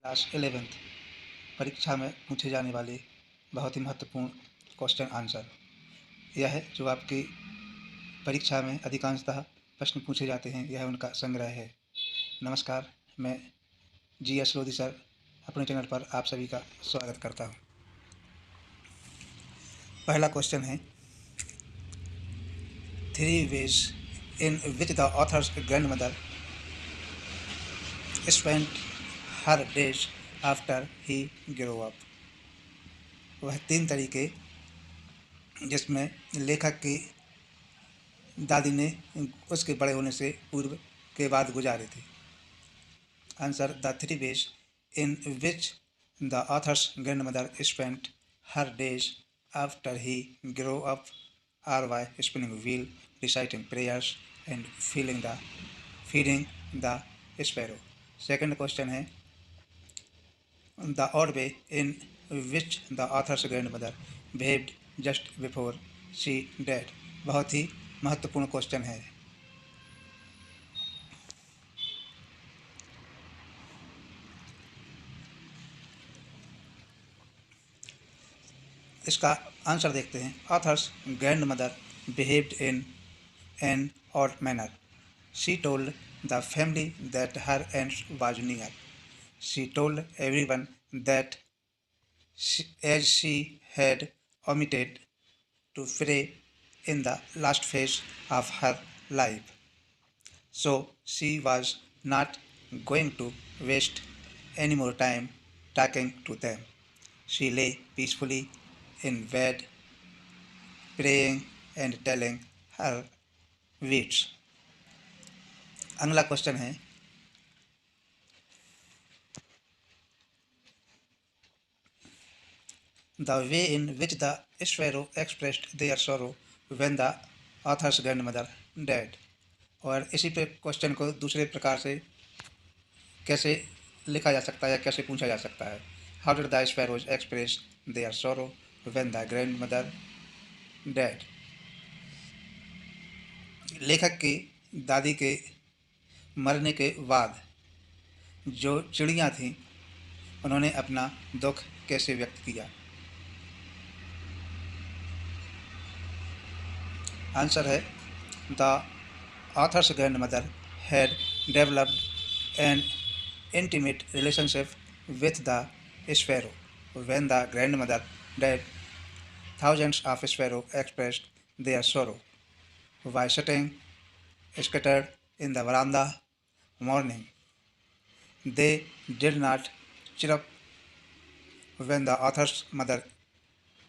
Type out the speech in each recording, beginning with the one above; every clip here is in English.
Class 11th परीक्षा में पूछे जाने वाले बहुत ही महत्वपूर्ण क्वेश्चन आंसर। यह है जो आपकी परीक्षा में अधिकांशतः प्रश्न पूछे जाते हैं, यह उनका संग्रह है। नमस्कार, मैं जी.एस. लोधी सर अपने चैनल पर आप सभी का स्वागत करता हूँ। पहला क्वेश्चन है, 3 ways in which the author's grandmother spent her days after he grew up। वह 3 तरीके जिसमें लेखक की दादी ने उसके बड़े होने से पूर्व के बाद गुजारे थे। Answer, the 3 ways in which the author's grandmother spent her days after he grew up are by spinning wheel, reciting prayers and feeding the sparrow। Second question है, the odd way in which the author's grandmother behaved just before she died। बहुत ही महत्वपूर्ण question है। इसका answer देखते हैं। Author's grandmother behaved in an odd manner. She told the family that her end was near. She told everyone that as she had omitted to pray in the last phase of her life, so she was not going to waste any more time talking to them. She lay peacefully in bed, praying and telling her beads। अगला question है, the way in which the sparrow expressed their sorrow when the author's grandmother died। और इसी पे question को दूसरे प्रकार से कैसे लिखा जा सकता है या कैसे पूछा जा सकता है। How did the sparrows express their sorrow when the grandmother died। लेखक की दादी के मरने के बाद जो चिड़ियाँ थीं उन्होंने अपना दुख कैसे व्यक्त किया। आंसर है, the author's grand mother had developed N intimate relationship with the sparrow when the grand mother died. Thousands of sparrows expressed their sorrow by sitting scattered in the veranda mourning. They did not chirp when the author's mother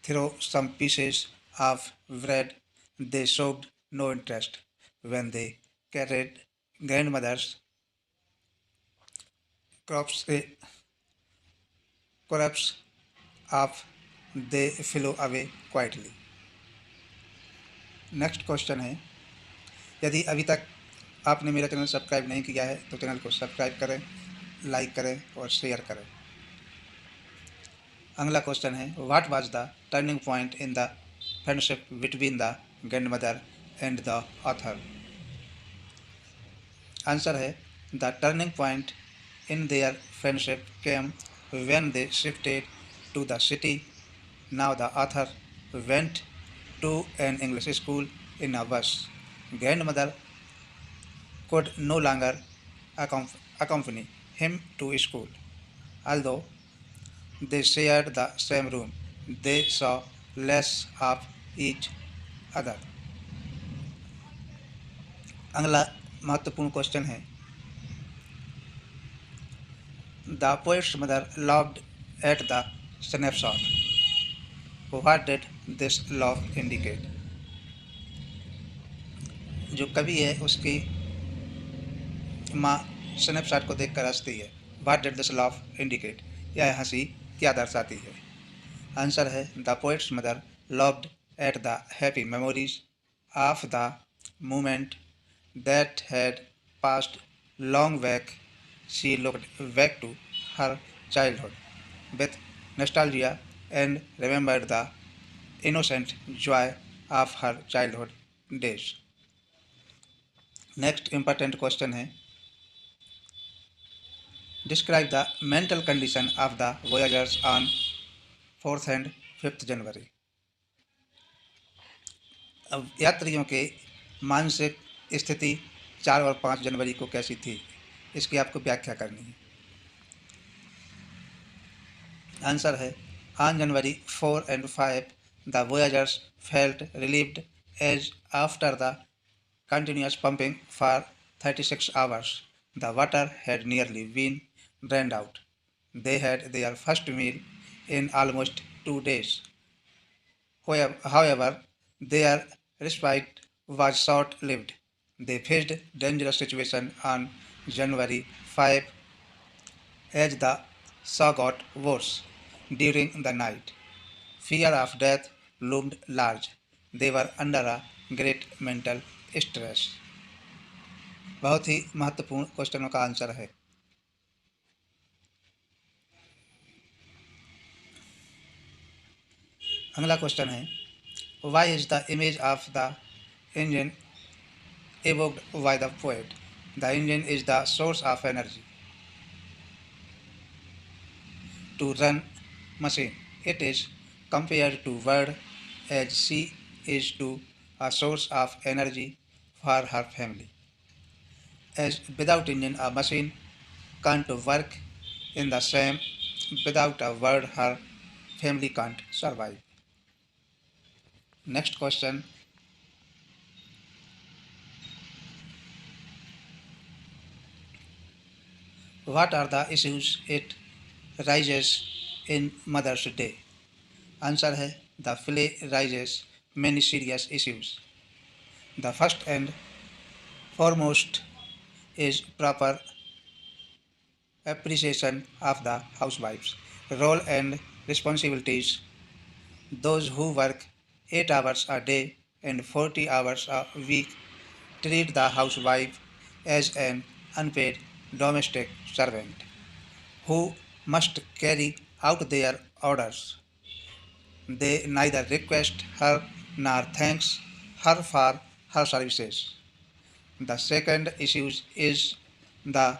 threw some pieces of bread. They showed no interest when they carried grandmother's corpse off. They flew away quietly। Next question है, यदि अभी तक आपने मेरा channel subscribe नहीं किया है तो चैनल को सब्सक्राइब करें, लाइक करें और शेयर करें। अगला क्वेश्चन है, what was the turning point in the friendship between the grandmother and the author. Answer है, the turning point in their friendship came when they shifted to the city. Now the author went to an English school in a bus. Grandmother could no longer accompany him to school. Although they shared the same room, they saw less of each other। अगला महत्वपूर्ण question है, the poets mother loved at the snapshot. What did this love indicate। जो कवि है उसकी माँ snapshot को देखकर हंसती है। What did this love indicate। यह हंसी क्या दर्शाती है। आंसर है, the poets mother loved at the happy memories of the moment that had passed long back। She looked back to her childhood with nostalgia and remembered the innocent joy of her childhood days। Next important question है, Describe the mental condition of the voyagers on 4th and 5th जनवरी। अब यात्रियों के मानसिक स्थिति 4 और 5 जनवरी को कैसी थी, इसकी आपको व्याख्या करनी है। आंसर है, on January 4 and 5 the voyagers felt relieved as after the continuous pumping for 36 hours the water had nearly been drained out. They had their first meal in almost 2 days. However, their respite was short-lived. They faced dangerous situation on January 5 as the saw got worse during the night. Fear of death loomed large. They were under a great mental stress. बहुत ही महत्वपूर्ण क्वेश्चनों का answer है। अगला question है, Why is the image of the engine evoked by the poet? The engine is the source of energy to run machine. It is compared to bird as she is to a source of energy for her family. As without engine a machine can't work, in the same without a bird her family can't survive. Next question, what are the issues it raises in Mother's Day? Answer है, the play raises many serious issues. The first and foremost is proper appreciation of the housewife's role and responsibilities. Those who work 8 hours a day and 40 hours a week treat the housewife as an unpaid domestic servant who must carry out their orders. They neither request her nor thanks her for her services. The second issue is the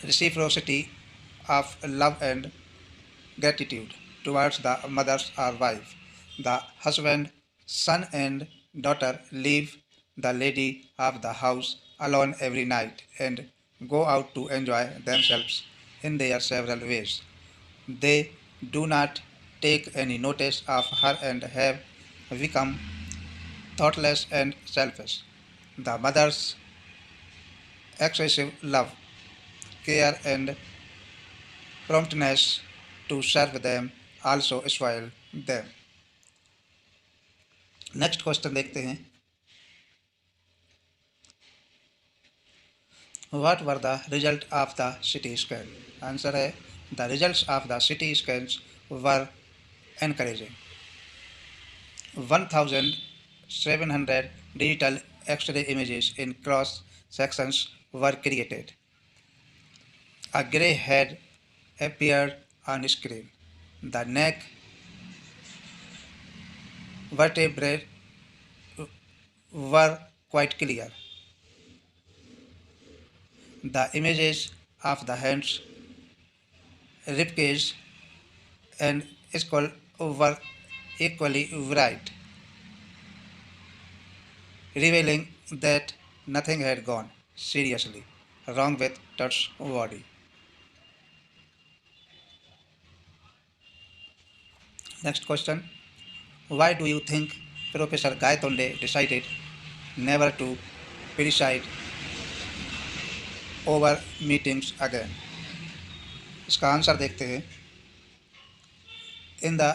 reciprocity of love and gratitude towards the mother or wife. The husband, son, and daughter leave the lady of the house alone every night and go out to enjoy themselves in their several ways. They do not take any notice of her and have become thoughtless and selfish. The mother's excessive love, care, and promptness to serve them also spoil them. Next question देखते हैं, what were the result of the CT scan? Answer है, the results of the CT scans were encouraging. 1700 digital X-ray images in cross sections were created. A grey head appeared on screen. The neck vertebrae were quite clear. The images of the hands, ribcage, and skull were equally bright, revealing that nothing had gone seriously wrong with Tut's body. Next question. Why do you think Professor Gaitonde decided never to preside over meetings again? इसका answer देखते हैं. In the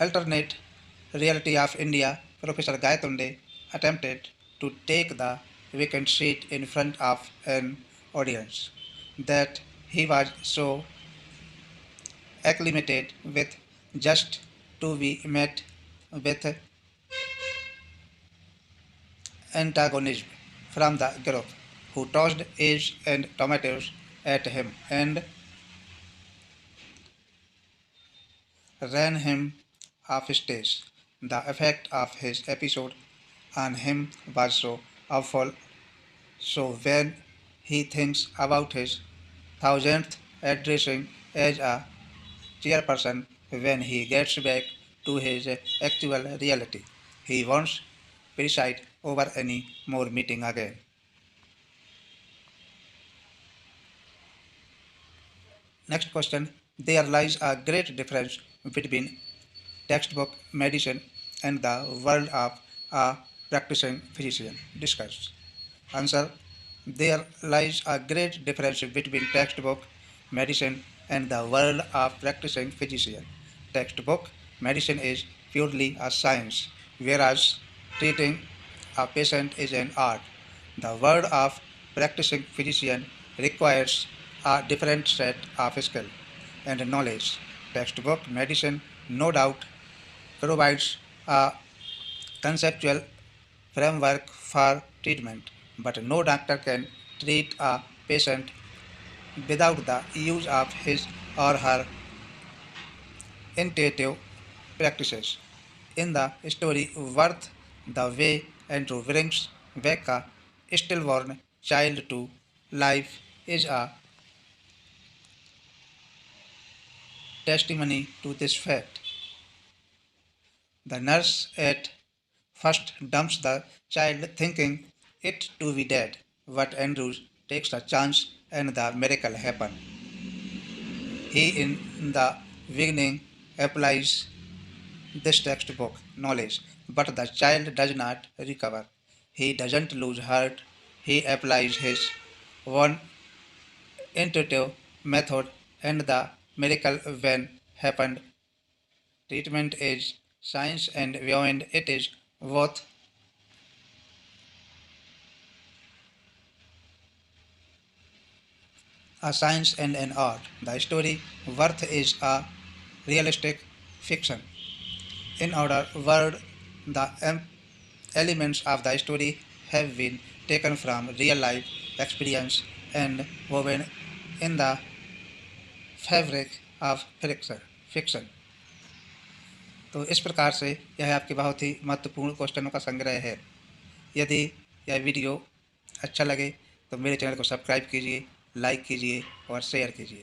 alternate reality of India, Professor Gaitonde attempted to take the vacant seat in front of an audience that he was so acclimated with just to be met with antagonism from the group, who tossed eggs and tomatoes at him and ran him off stage. The effect of his episode on him was so awful, So when he thinks about his thousandth addressing as a chairperson, when he gets back to his actual reality, he wants preside over any more meeting again. Next question. There lies a great difference between textbook medicine and the world of a practicing physician. Discuss. Answer. There lies a great difference between textbook medicine and the world of practicing physician. Textbook medicine is purely a science, whereas treating a patient is an art. The world of practicing physician requires a different set of skill and knowledge. Textbook medicine, no doubt, provides a conceptual framework for treatment, but no doctor can treat a patient without the use of his or her intuitive practices. In the story Worth the Way Andrew brings back a stillborn child to life is a testimony to this fact. The nurse at first dumps the child thinking it to be dead, but Andrews takes a chance and the miracle happens. He in the beginning applies this textbook knowledge, but the child does not recover. He doesn't lose heart. He applies his own intuitive method and the miracle when happened. Treatment is science and beyond it is both a science and an art. The story Worth is a realistic fiction. In our world, the elements of the story have been taken from real life experience and woven in the fabric of fiction. तो इस प्रकार से यह आपके बहुत ही महत्वपूर्ण क्वेश्चनों का संग्रह है। यदि यह वीडियो अच्छा लगे तो मेरे चैनल को सब्सक्राइब कीजिए, लाइक कीजिए और शेयर कीजिए।